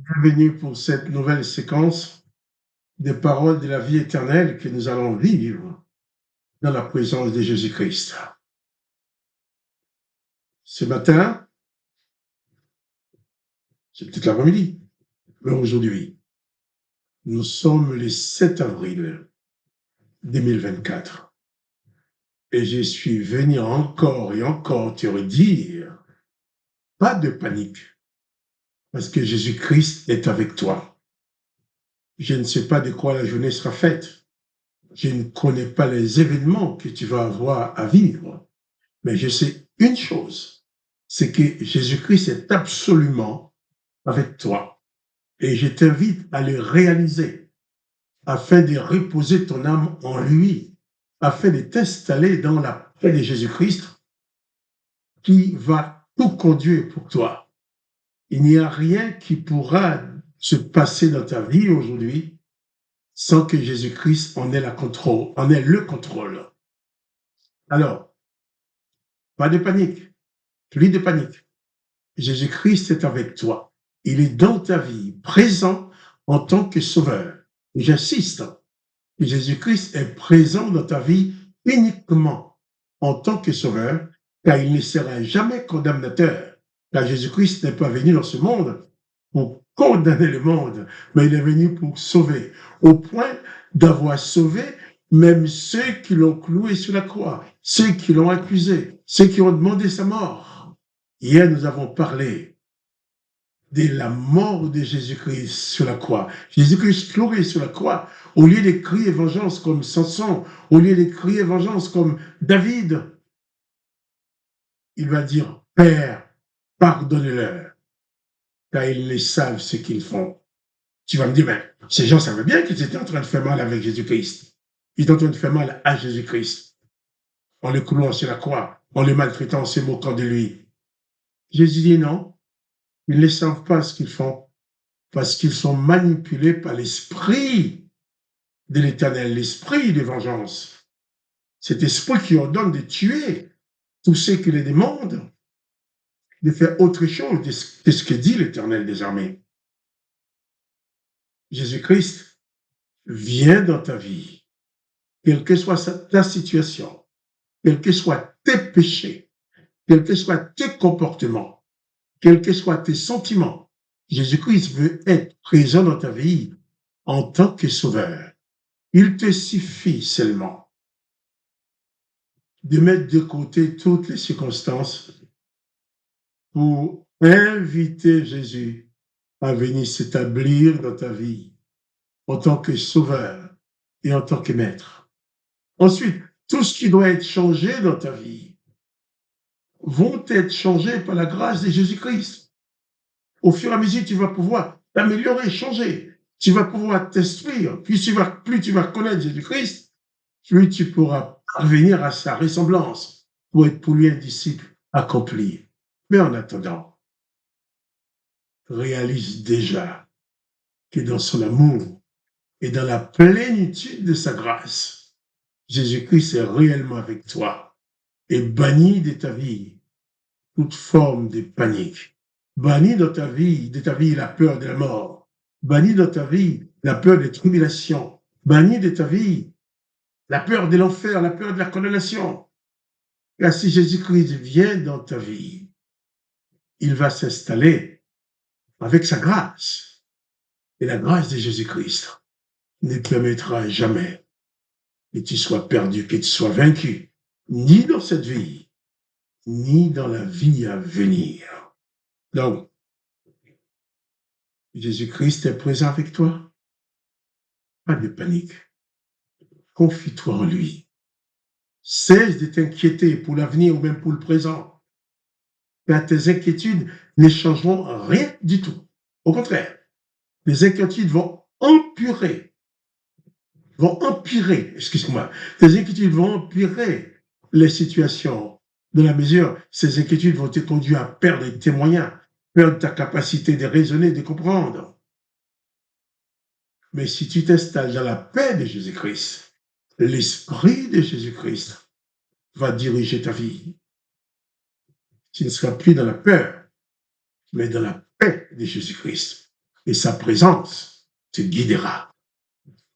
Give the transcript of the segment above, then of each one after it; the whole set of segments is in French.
Bienvenue pour cette nouvelle séquence des paroles de la vie éternelle que nous allons vivre dans la présence de Jésus-Christ. Ce matin, c'est peut-être l'après-midi, mais aujourd'hui, nous sommes le 7 avril 2024 et je suis venu encore et encore te redire, pas de panique, parce que Jésus-Christ est avec toi. Je ne sais pas de quoi la journée sera faite. Je ne connais pas les événements que tu vas avoir à vivre. Mais je sais une chose, c'est que Jésus-Christ est absolument avec toi. Et je t'invite à le réaliser afin de reposer ton âme en lui, afin de t'installer dans la paix de Jésus-Christ qui va tout conduire pour toi. Il n'y a rien qui pourra se passer dans ta vie aujourd'hui sans que Jésus-Christ en ait le contrôle. Alors, pas de panique, plus de panique. Jésus-Christ est avec toi. Il est dans ta vie, présent en tant que sauveur. Et j'insiste, Jésus-Christ est présent dans ta vie uniquement en tant que sauveur, car il ne sera jamais condamnateur. Car Jésus-Christ n'est pas venu dans ce monde pour condamner le monde, mais il est venu pour sauver, au point d'avoir sauvé même ceux qui l'ont cloué sur la croix, ceux qui l'ont accusé, ceux qui ont demandé sa mort. Hier, nous avons parlé de la mort de Jésus-Christ sur la croix. Jésus-Christ cloué sur la croix, au lieu de crier vengeance comme Samson, au lieu de crier vengeance comme David, il va dire, Père, pardonne-leur, car ils ne savent ce qu'ils font. Tu vas me dire, ben, ces gens savaient bien qu'ils étaient en train de faire mal avec Jésus-Christ. Ils étaient en train de faire mal à Jésus-Christ, en le clouant sur la croix, en le maltraitant, en se moquant de lui. Jésus dit non, ils ne savent pas ce qu'ils font, parce qu'ils sont manipulés par l'esprit de l'Éternel, l'esprit de vengeance. Cet esprit qui ordonne de tuer tous ceux qui les demandent, de faire autre chose de ce que dit l'Éternel des armées. Jésus-Christ vient dans ta vie, quelle que soit ta situation, quels que soient tes péchés, quels que soient tes comportements, quels que soient tes sentiments. Jésus-Christ veut être présent dans ta vie en tant que sauveur. Il te suffit seulement de mettre de côté toutes les circonstances pour inviter Jésus à venir s'établir dans ta vie en tant que sauveur et en tant que maître. Ensuite, tout ce qui doit être changé dans ta vie vont être changés par la grâce de Jésus-Christ. Au fur et à mesure, tu vas pouvoir t'améliorer, changer. Tu vas pouvoir t'instruire. Plus tu vas connaître Jésus-Christ, plus tu pourras parvenir à sa ressemblance pour être pour lui un disciple accompli. Mais en attendant, réalise déjà que dans son amour et dans la plénitude de sa grâce, Jésus-Christ est réellement avec toi et bannit de ta vie toute forme de panique. Bannis de ta vie la peur de la mort. Bannis de ta vie la peur des tribulations. Bannis de ta vie la peur de l'enfer, la peur de la condamnation. Car si Jésus-Christ vient dans ta vie, il va s'installer avec sa grâce. Et la grâce de Jésus-Christ ne permettra jamais que tu sois perdu, que tu sois vaincu, ni dans cette vie, ni dans la vie à venir. Donc, Jésus-Christ est présent avec toi. Pas de panique. Confie-toi en lui. Cesse de t'inquiéter pour l'avenir ou même pour le présent. Car tes inquiétudes ne changeront rien du tout. Au contraire, les inquiétudes vont empirer, excuse-moi, tes inquiétudes vont empirer les situations. Dans la mesure, ces inquiétudes vont te conduire à perdre tes moyens, perdre ta capacité de raisonner, de comprendre. Mais si tu t'installes dans la paix de Jésus-Christ, l'esprit de Jésus-Christ va diriger ta vie. Tu ne seras plus dans la peur, mais dans la paix de Jésus-Christ. et sa présence te guidera.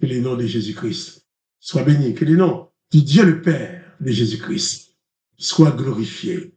Que le nom de Jésus-Christ soit béni, que le nom du Dieu le Père de Jésus-Christ soit glorifié.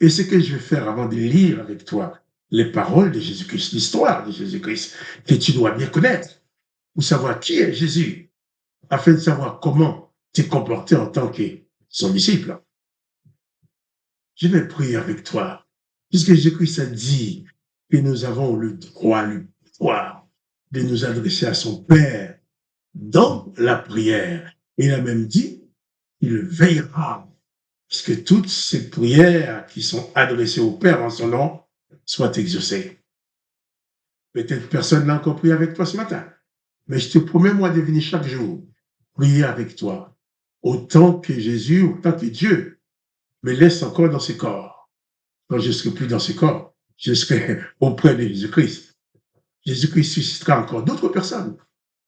Et ce que je vais faire avant de lire avec toi les paroles de Jésus-Christ, l'histoire de Jésus-Christ, que tu dois bien connaître, pour savoir qui est Jésus, afin de savoir comment te comporter en tant que son disciple. Je vais prier avec toi, puisque Jésus-Christ a dit que nous avons le droit, le pouvoir de nous adresser à son Père dans la prière. Il a même dit qu'il veillera, puisque toutes ces prières qui sont adressées au Père en son nom soient exaucées. Peut-être personne n'a encore prié avec toi ce matin, mais je te promets, moi, de venir chaque jour prier avec toi, autant que Jésus, autant que Dieu me laisse encore dans ses corps. Quand je ne serai plus dans ses corps, je serai auprès de Jésus-Christ. Jésus-Christ suscitera encore d'autres personnes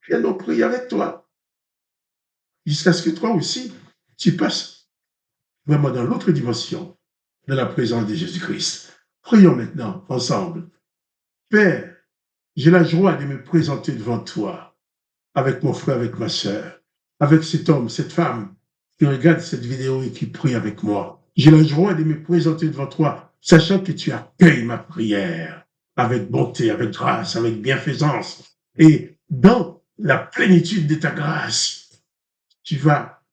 qui viendront prier avec toi, jusqu'à ce que toi aussi, tu passes vraiment dans l'autre dimension de la présence de Jésus-Christ. Prions maintenant ensemble. Père, j'ai la joie de me présenter devant toi, avec mon frère, avec ma sœur, avec cet homme, cette femme qui regarde cette vidéo et qui prie avec moi. J'ai la joie de me présenter devant toi, sachant que tu accueilles ma prière avec bonté, avec grâce, avec bienfaisance. Et dans la plénitude de ta grâce, tu vas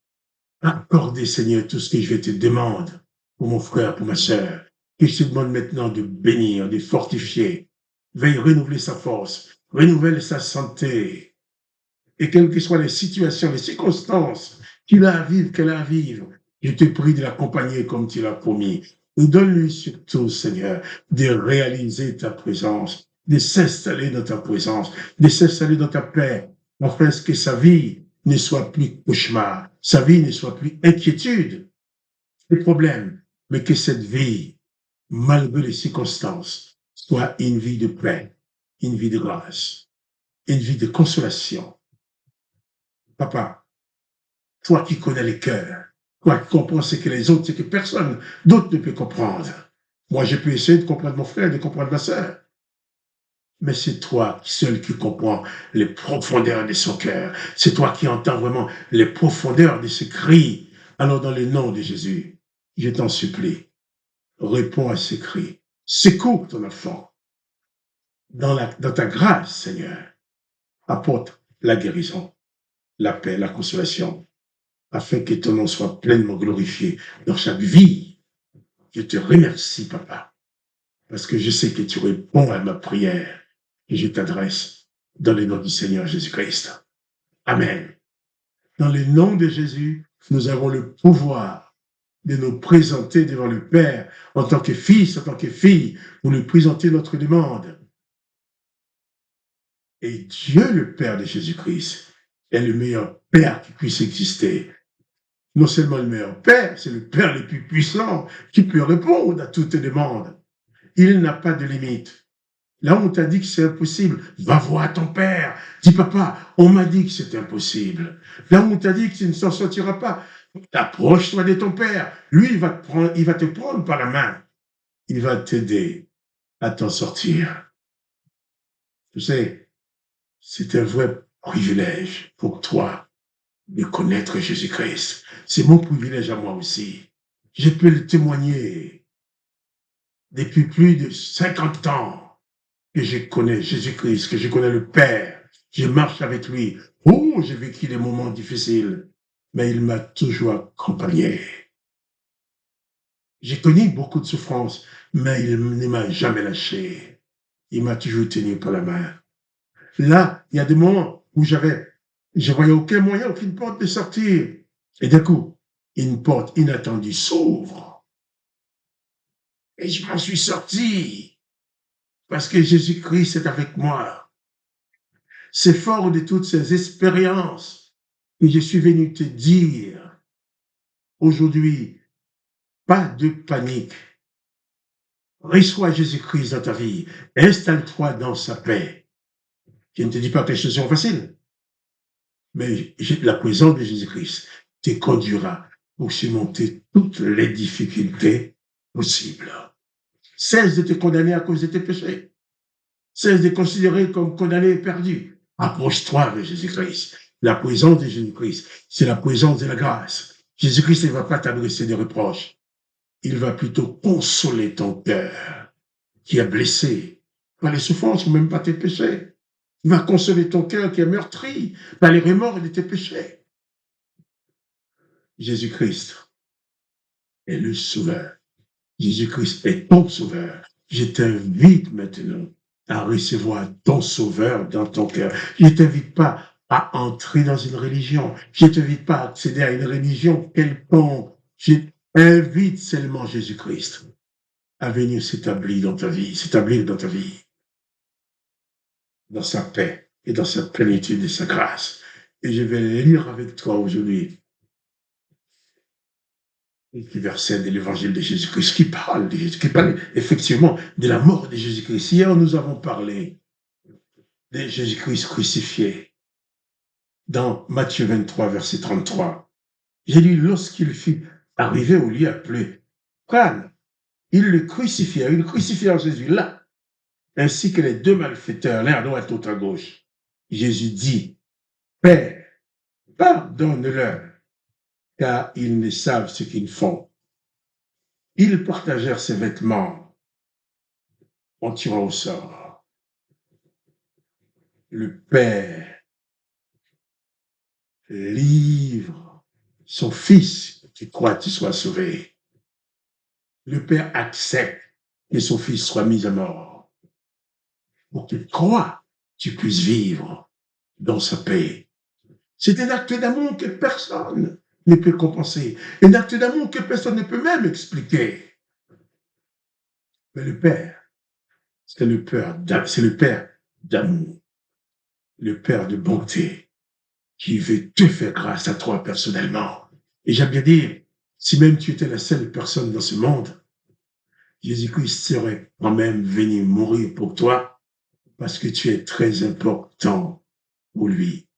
accorder, Seigneur, tout ce que je te demande pour mon frère, pour ma sœur. Et je te demande maintenant de bénir, de fortifier. Veuille renouveler sa force, renouvelle sa santé. Et quelles que soient les situations, les circonstances qu'il a à vivre, qu'elle a à vivre, je te prie de l'accompagner comme tu l'as promis. Et donne-lui surtout, Seigneur, de réaliser ta présence, de s'installer dans ta présence, de s'installer dans ta paix, afin que sa vie ne soit plus cauchemar, sa vie ne soit plus inquiétude et problème, mais que cette vie, malgré les circonstances, soit une vie de paix, une vie de grâce, une vie de consolation. Papa, toi qui connais les cœurs, toi qui comprends ce que les autres, ce que personne d'autre ne peut comprendre. Moi, je peux essayer de comprendre mon frère, de comprendre ma sœur. Mais c'est toi seul qui comprends les profondeurs de son cœur. C'est toi qui entends vraiment les profondeurs de ses cris. Alors, dans le nom de Jésus, je t'en supplie, réponds à ces cris. Secours ton enfant. Dans ta grâce, Seigneur, apporte la guérison, la paix, la consolation, afin que ton nom soit pleinement glorifié dans chaque vie. Je te remercie, Papa, parce que je sais que tu réponds à ma prière et je t'adresse dans le nom du Seigneur Jésus-Christ. Amen. Dans le nom de Jésus, nous avons le pouvoir de nous présenter devant le Père en tant que fils, en tant que fille, pour lui présenter notre demande. Et Dieu, le Père de Jésus-Christ, est le meilleur Père qui puisse exister. Non seulement le meilleur Père, c'est le Père le plus puissant qui peut répondre à toutes tes demandes. Il n'a pas de limite. Là où on t'a dit que c'est impossible, va voir ton Père. Dis, papa, on m'a dit que c'est impossible. Là où on t'a dit que tu ne s'en sortiras pas, approche-toi de ton Père. Lui, il va te prendre par la main. Il va t'aider à t'en sortir. Tu sais, c'est un vrai privilège pour toi de connaître Jésus-Christ. C'est mon privilège à moi aussi. Je peux le témoigner. Depuis plus de 50 ans que je connais Jésus-Christ, que je connais le Père, je marche avec lui. Oh, j'ai vécu des moments difficiles, mais il m'a toujours accompagné. J'ai connu beaucoup de souffrances, mais il ne m'a jamais lâché. Il m'a toujours tenu par la main. Là, il y a des moments où je voyais aucun moyen, aucune porte de sortir. Et d'un coup, une porte inattendue s'ouvre. Et je m'en suis sorti. Parce que Jésus-Christ est avec moi. C'est fort de toutes ces expériences que je suis venu te dire. Aujourd'hui, pas de panique. Reçois Jésus-Christ dans ta vie. Installe-toi dans sa paix. Je ne te dis pas que les choses sont faciles. Mais la présence de Jésus-Christ te conduira pour surmonter toutes les difficultés possibles. Cesse de te condamner à cause de tes péchés. Cesse de considérer comme condamné et perdu. Approche-toi de Jésus-Christ. La présence de Jésus-Christ, c'est la présence de la grâce. Jésus-Christ ne va pas t'adresser des reproches. Il va plutôt consoler ton cœur qui est blessé par les souffrances ou même par tes péchés. Il va consoler ton cœur qui est meurtri par les remords de tes péchés. Jésus-Christ est le sauveur. Jésus-Christ est ton sauveur. Je t'invite maintenant à recevoir ton sauveur dans ton cœur. Je ne t'invite pas à entrer dans une religion. Je ne t'invite pas à accéder à une religion quelconque. Je t'invite seulement Jésus-Christ à venir s'établir dans ta vie, dans sa paix et dans sa plénitude et sa grâce. Et je vais lire avec toi aujourd'hui les versets de l'évangile de Jésus-Christ qui parle effectivement de la mort de Jésus-Christ. Hier, nous avons parlé de Jésus-Christ crucifié dans Matthieu 23, verset 33. J'ai lu, lorsqu'il fut arrivé au lieu appelé Prâne, il le crucifia Jésus là, ainsi que les deux malfaiteurs, l'un à droite, l'autre à gauche. Jésus dit, Père, pardonne-leur, car ils ne savent ce qu'ils font. Ils partagèrent ses vêtements en tirant au sort. Le Père livre son Fils qui croit qu'il soit sauvé. Le Père accepte que son Fils soit mis à mort pour qu'il croit tu puisses vivre dans sa paix. C'est un acte d'amour que personne ne peut compenser, un acte d'amour que personne ne peut même expliquer. Mais le Père, c'est le Père d'amour, le Père de bonté, qui veut te faire grâce à toi personnellement. Et j'aime bien dire, si même tu étais la seule personne dans ce monde, Jésus-Christ serait quand même venu mourir pour toi parce que tu es très important pour lui.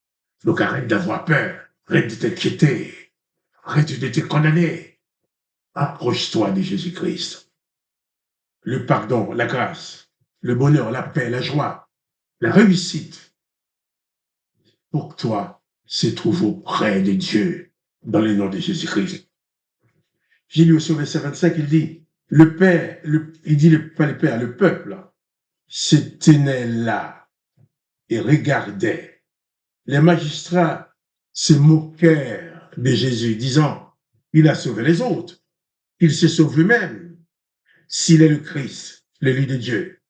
Donc arrête d'avoir peur, arrête de t'inquiéter, arrête de te condamner. Approche-toi de Jésus-Christ. Le pardon, la grâce, le bonheur, la paix, la joie, la réussite, pour toi, se trouve auprès de Dieu dans le nom de Jésus-Christ. J'ai lu au verset 25, il dit, le Père, il dit pas le Père, le peuple, se tenait là et regardait. Les magistrats se moquèrent de Jésus, disant, il a sauvé les autres, il se sauve lui-même, s'il est le Christ, le Fils de Dieu.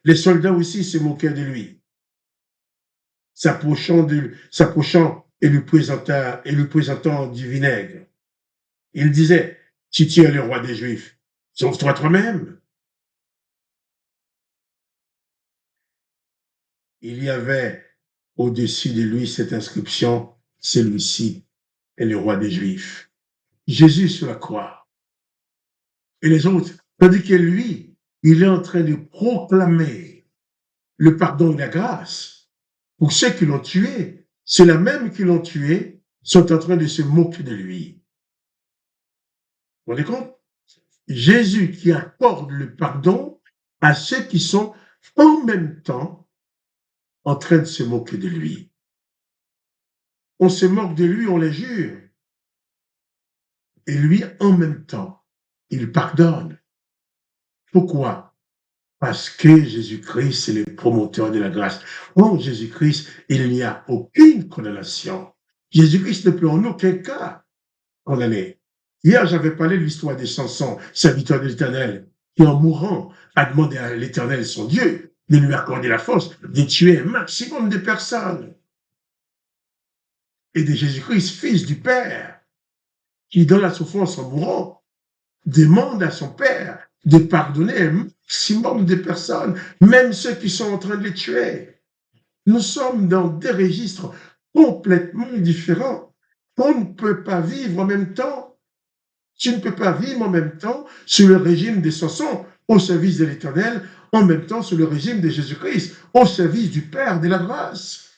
Les soldats aussi se moquaient de lui, s'approchant et lui présentant du vinaigre. Il disait, si tu es le roi des Juifs, sauve-toi toi-même. Il y avait au-dessus de lui cette inscription, celui-ci est le roi des Juifs. Jésus sur la croix. Et les autres, tandis que lui, il est en train de proclamer le pardon et la grâce pour ceux qui l'ont tué. Ceux-là même qui l'ont tué sont en train de se moquer de lui. Vous vous rendez compte? Jésus qui accorde le pardon à ceux qui sont en même temps en train de se moquer de lui. On se moque de lui, on les jure. Et lui, en même temps, il pardonne. Pourquoi? Parce que Jésus-Christ, c'est le promoteur de la grâce. En Jésus-Christ, il n'y a aucune condamnation. Jésus-Christ ne peut en aucun cas condamner. Hier, j'avais parlé de l'histoire de Samson, serviteur de l'Éternel, qui en mourant a demandé à l'Éternel, son Dieu, de lui accorder la force de tuer un maximum de personnes. Et de Jésus-Christ, fils du Père, qui, dans la souffrance en mourant, demande à son Père de pardonner un maximum de personnes, même ceux qui sont en train de les tuer. Nous sommes dans des registres complètement différents. On ne peut pas vivre en même temps. Tu ne peux pas vivre en même temps sous le régime de Samson, au service de l'Éternel, en même temps sous le régime de Jésus-Christ, au service du Père de la grâce.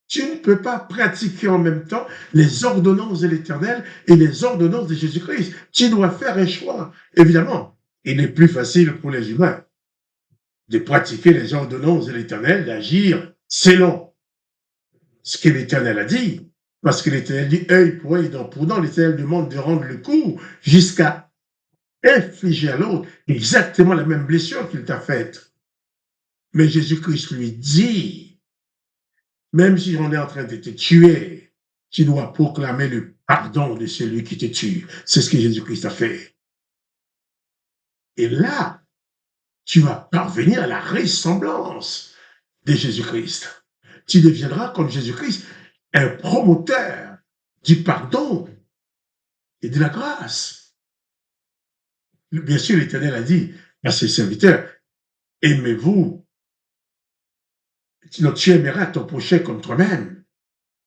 Tu ne peux pas pratiquer en même temps les ordonnances de l'Éternel et les ordonnances de Jésus-Christ. Tu dois faire un choix. Évidemment, il est plus facile pour les humains de pratiquer les ordonnances de l'Éternel, d'agir selon ce que l'Éternel a dit. Parce que l'Éternel dit œil pour œil, dent pour dent. L'Éternel demande de rendre le coup jusqu'à infliger à l'autre exactement la même blessure qu'il t'a faite. Mais Jésus-Christ lui dit, même si on est en train de te tuer, tu dois proclamer le pardon de celui qui te tue. C'est ce que Jésus-Christ a fait. Et là, tu vas parvenir à la ressemblance de Jésus-Christ. Tu deviendras comme Jésus-Christ, un promoteur du pardon et de la grâce. Bien sûr, l'Éternel a dit à ses serviteurs, aimez-vous, tu aimeras ton prochain comme toi-même.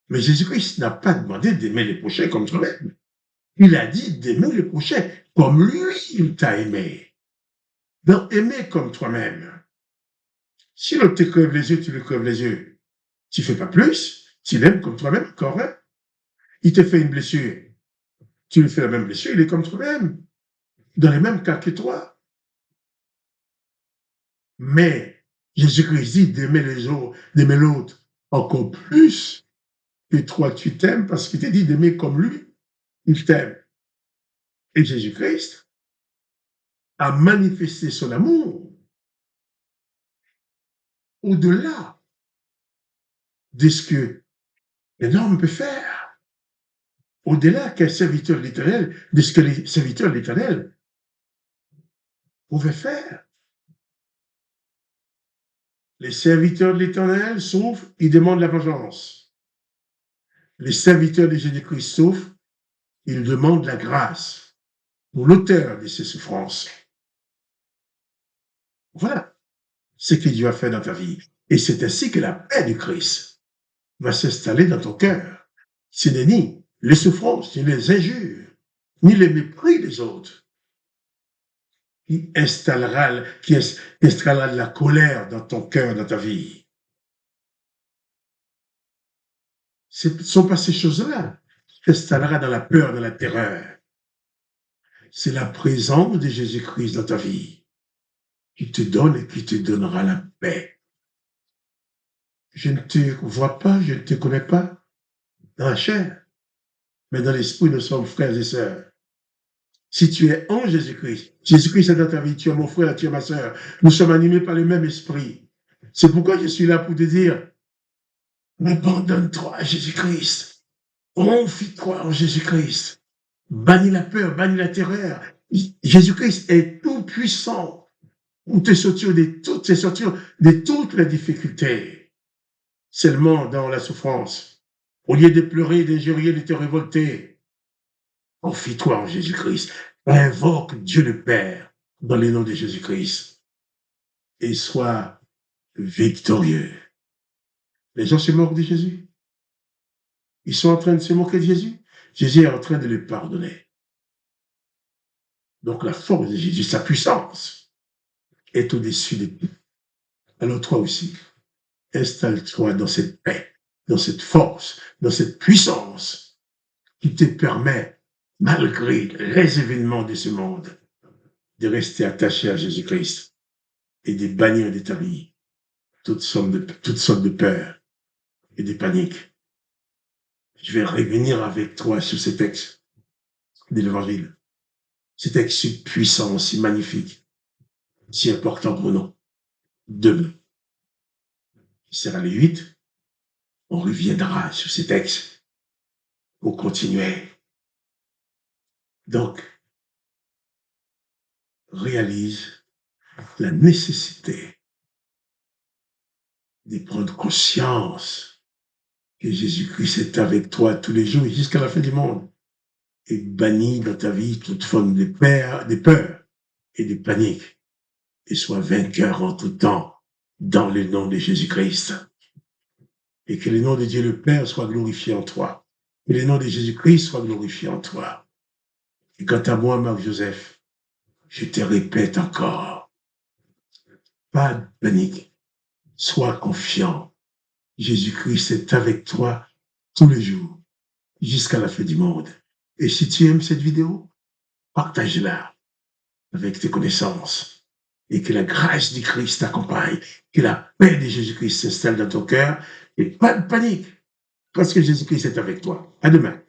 Mais Jésus-Christ n'a pas demandé d'aimer les prochains comme toi-même. Il a dit d'aimer le prochain comme lui, il t'a aimé. Donc, aimer comme toi-même. Si l'autre te crève les yeux, tu le crèves les yeux. Tu ne fais pas plus, tu l'aimes comme toi-même encore. Hein? Il te fait une blessure, tu lui fais la même blessure, il est comme toi-même, dans les mêmes cas que toi. Mais Jésus-Christ dit d'aimer les autres, d'aimer l'autre encore plus que toi tu t'aimes parce qu'il t'a dit d'aimer comme lui, il t'aime. Et Jésus-Christ a manifesté son amour au-delà de ce que un homme peut faire, au-delà qu'un serviteur de l'Éternel, de ce que les serviteurs de l'Éternel pouvaient faire. Les serviteurs de l'Éternel souffrent, ils demandent la vengeance. Les serviteurs de Jésus-Christ souffrent, ils demandent la grâce pour l'auteur de ces souffrances. Voilà ce que Dieu a fait dans ta vie. Et c'est ainsi que la paix du Christ va s'installer dans ton cœur. Ce n'est ni les souffrances, ni les injures, ni les mépris des autres qui installera de la colère dans ton cœur, dans ta vie. Ce ne sont pas ces choses-là qui installera dans la peur, dans la terreur. C'est la présence de Jésus-Christ dans ta vie qui te donne et qui te donnera la paix. Je ne te vois pas, je ne te connais pas dans la chair, mais dans l'esprit, nous sommes frères et sœurs. Si tu es en Jésus-Christ, Jésus-Christ est dans ta vie, tu es mon frère, tu es ma sœur, nous sommes animés par le même esprit. C'est pourquoi je suis là pour te dire, abandonne-toi à Jésus-Christ, confie-toi en Jésus-Christ, bannis la peur, bannis la terreur. Jésus-Christ est tout puissant pour te sortir de toutes les difficultés. Seulement dans la souffrance, au lieu de pleurer, d'injurier, de te révolter, confie-toi en Jésus-Christ. Invoque Dieu le Père dans le nom de Jésus-Christ et sois victorieux. Les gens se moquent de Jésus. Ils sont en train de se moquer de Jésus. Jésus est en train de les pardonner. Donc la force de Jésus, sa puissance, est au-dessus de tout. Alors toi aussi, installe-toi dans cette paix, dans cette force, dans cette puissance qui te permet, malgré les événements de ce monde, de rester attaché à Jésus-Christ et de bannir de ta vie toutes sortes de peurs et de paniques. Je vais revenir avec toi sur ces textes de l'Évangile. Ces textes si puissants, si magnifiques, si importants pour nous. Demain, qui sera le 8, on reviendra sur ces textes pour continuer. Donc, réalise la nécessité de prendre conscience que Jésus-Christ est avec toi tous les jours jusqu'à la fin du monde et bannis dans ta vie toute forme de peur et de panique et sois vainqueur en tout temps dans le nom de Jésus-Christ. Et que le nom de Dieu le Père soit glorifié en toi. Que le nom de Jésus-Christ soit glorifié en toi. Et quant à moi, Marc-Joseph, je te répète encore, pas de panique, sois confiant. Jésus-Christ est avec toi tous les jours, jusqu'à la fin du monde. Et si tu aimes cette vidéo, partage-la avec tes connaissances et que la grâce du Christ t'accompagne, que la paix de Jésus-Christ s'installe dans ton cœur et pas de panique parce que Jésus-Christ est avec toi. À demain.